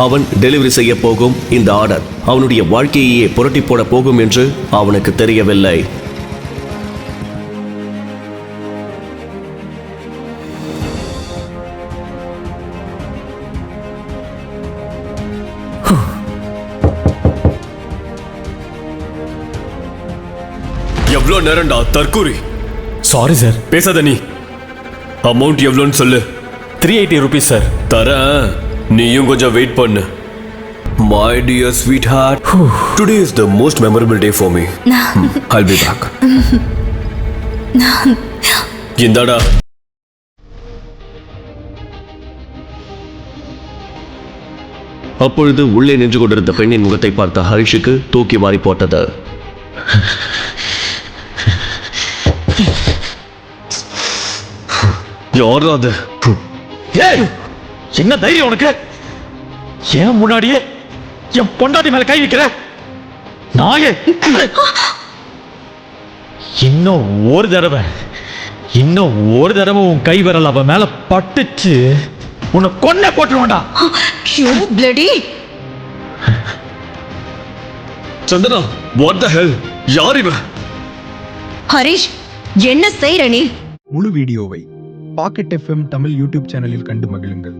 அவன் டெலிவரி செய்ய போகும் இந்த ஆர்டர் அவனுடைய வாழ்க்கையையே புரட்டி போட போகும் என்று அவனுக்கு தெரியவில்லை. எவ்வளோ நேரம்டா தற்கூரி? Sorry sir. பேசாத நீ. அமௌண்ட் எவ்வளோன்னு சொல்லு. 380 rupees சார். தரேன், நீயும் கொஞ்சம் வெயிட் பண்ணு. My dear sweetheart, today is the most memorable day for me. I'll be back. இந்தாடா. அப்பொழுது உள்ளே நின்று கொண்டிருந்த பெண்ணின் முகத்தை பார்த்த ஹரிஷுக்கு தூக்கி வாரி போட்டது. யார் அது? என்ன தைரியம் உனக்கு? ஏன் முன்னாடியே என் பொண்டாட்டி மேல கை வைக்கிற நாயே? இன்னும் ஒரு தடவை உன் கை விரல் அவ மேல பட்டுச்சு, உன்னை கொன்ன போட்டுருவான்டா. Santhana, what the hell? யார் இவன்? ஹரிஷ், என்ன செய்ற நீ? முழு வீடியோவை பாக்கெட் FM தமிழ் யூடியூப் சேனலில் கண்டு மகிழுங்கள்.